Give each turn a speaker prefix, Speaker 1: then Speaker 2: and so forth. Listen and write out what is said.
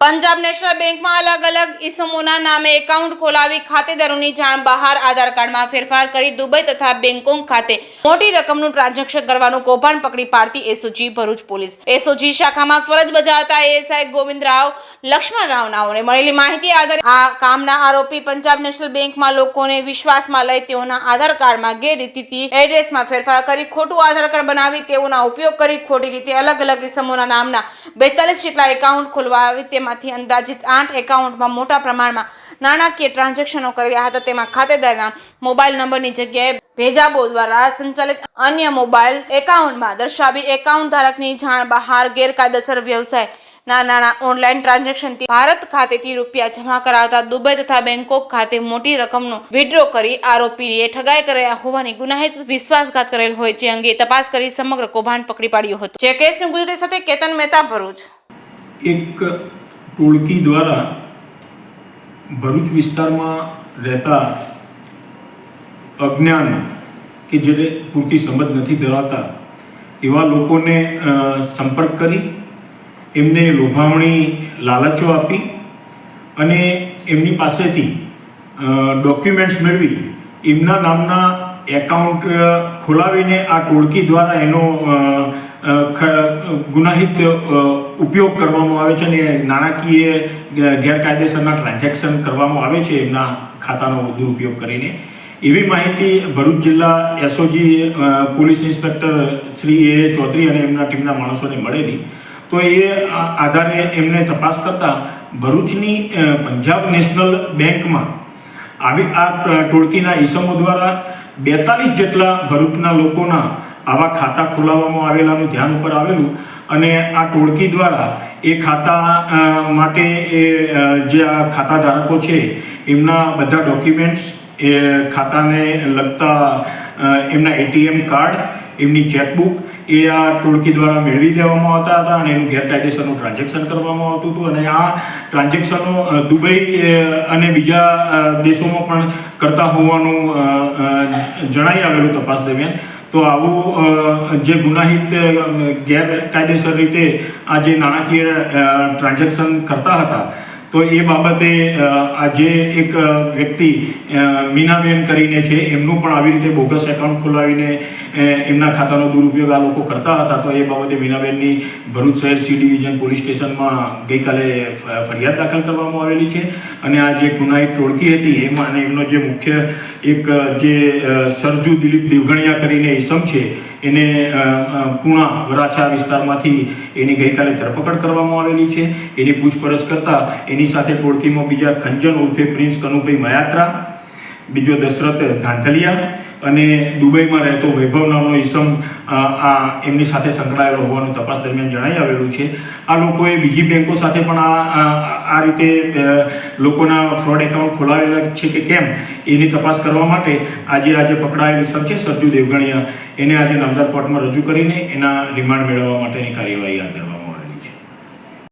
Speaker 1: Punjab national bank में अलग अलग इसमोना नामे एकाउंट खोलावी खातेदारोनी जाण बहार आधार कार्ड में फेरफार करी दुबई तथा बेंगकोक खाते मोटी रकमનું ટ્રાન્ઝેક્શન કરવાનું કૌભાંડ પકડી પાડતી એસઓજી ભરૂચ પોલીસ એસઓજી શાખામાં ફરજ બજાવતા એએસઆઈ ગોવિંદરાવ લક્ષ્મણરાવ નાઓને મળેલી માહિતી આધારે આ કામના આરોપી પંજાબ નેશનલ બેંકમાં લોકોને વિશ્વાસમાં લઈ તેઓના આધાર કાર્ડમાં ગેરરીતિથી એડ્રેસમાં ફેરફાર કરી ખોટું આધાર કાર્ડ બનાવી તેઓના ઉપયોગ કરી ખોટી રીતે અલગ અલગ ઇસમોના નામના 42 જેટલા એકાઉન્ટ ખોલવાવી તેમાંથી અંદાજિત 8 એકાઉન્ટમાં મોટા પ્રમાણમાં નાણાકીય ટ્રાન્ઝેક્શનો કર્યા હતા। તેમાં ખાતેદારના મોબાઈલ નંબરની જગ્યાએ ભેજાબો દ્વારા સંચાલિત અન્ય મોબાઈલ એકાઉન્ટમાં દર્શાવી એકાઉન્ટ ધારકની જાણ બહાર ગેરકાયદેસર વ્યવસાય નાના ઓનલાઈન ટ્રાન્ઝેક્શનથી ભારત ખાતેથી રૂપિયા જમા કરાવતા દુબઈ તથા બેંગકોક ખાતે મોટી રકમનો વિડ્રો કરી આરોપીએ ઠગાઈ કર્યા હોવાની ગુનાહિત વિશ્વાસઘાત કરેલ હોય જે અંગે તપાસ કરી સમગ્ર કૌભાંડ પકડી પાડ્યો હતો। જે કેસની ગુજરાતી સાથે કેતન મહેતા ભરૂચ।
Speaker 2: એક ટોળકી દ્વારા ભરૂચ વિસ્તારમાં રહેતા અજ્ઞાન કે જેને પૂરતી સમજ નથી ધરાવતા એવા લોકોને સંપર્ક કરી એમને લોભામણી લાલચો આપી અને એમની પાસેથી ડોક્યુમેન્ટ્સ મેળવી એમના નામના એકાઉન્ટ ખોલાવીને આ ટોળકી દ્વારા એનો ગુનાહિત ઉપયોગ કરવામાં આવે છે અને નાણાકીય ગેરકાયદેસરના ટ્રાન્ઝેક્શન કરવામાં આવે છે એમના ખાતાનો દુરુપયોગ કરીને। એવી માહિતી ભરૂચ જિલ્લા એસઓજી પોલીસ ઇન્સ્પેક્ટર શ્રી એ ચૌધરી અને એમના ટીમના માણસોને મળેલી, તો એ આધારે એમને તપાસ કરતાં ભરૂચની પંજાબ નેશનલ બેંકમાં આવી આ ટોળકીના ઈસમો દ્વારા 42 જેટલા ભરૂચના લોકોના આવા ખાતા ખોલાવવામાં આવેલાનું ધ્યાન ઉપર આવેલું અને આ ટોળકી દ્વારા એ ખાતા માટે જે આ ખાતા ધારકો છે એમના બધા ડોક્યુમેન્ટ્સ એ ખાતાને લગતા એમના એટીએમ કાર્ડ એમની ચેકબુક એ આ ટોળકી દ્વારા મેળવી લેવામાં આવતા હતા અને એનું ગેરકાયદેસરનું ટ્રાન્ઝેક્શન કરવામાં આવતું હતું અને આ ટ્રાન્ઝેક્શનો દુબઈ અને બીજા દેશોમાં પણ કરતા હોવાનું જણાઈ આવેલું તપાસ દરમિયાન। તો આવું જે ગુનાહિત ગેરકાયદેસર રીતે આ જે નાણાકીય ટ્રાન્ઝેક્શન કરતા હતા તો એ બાબતે આજે એક વ્યક્તિ મીનાબેન કરીને છે એમનું પણ આવી રીતે બોગસ એકાઉન્ટ ખોલાવીને એમના ખાતાનો દુરુપયોગ આ લોકો કરતા હતા। તો એ બાબતે મીનાબેનની ભરૂચ શહેર સી ડિવિઝન પોલીસ સ્ટેશનમાં ગઈકાલે ફરિયાદ દાખલ કરવામાં આવેલી છે અને આ જે ગુનાહિત ટોળકી હતી એમાં અને એમનો જે મુખ્ય એક જે સરજુ દિલીપ દેવગણિયા કરીને ઈસમ છે એને પૂણા વરાછા વિસ્તારમાંથી એની ગઈકાલે ધરપકડ કરવામાં આવેલી છે। એની પૂછપરછ કરતાં એની સાથે ટોળકીમાં બીજા ખંજન ઉર્ફે પ્રિન્સ કનુભાઈ મયાત્રા, બીજો દશરથ ધાંધલિયા અને દુબઈમાં રહેતો વૈભવ નામનો ઈસમ આ એમની સાથે સંકળાયેલો હોવાનું તપાસ દરમિયાન જણાઈ આવેલું છે। આ લોકોએ બીજી બેંકો સાથે પણ આ રીતે લોકોના ફ્રોડ એકાઉન્ટ ખોલાવેલા છે કે કેમ એની તપાસ કરવા માટે આજે પકડાયેલ ઈસમ છે સરજુ દેવગણિયા એને આજે નામદાર કોર્ટમાં રજૂ કરીને એના રિમાન્ડ મેળવવા માટેની કાર્યવાહી હાથ ધરવામાં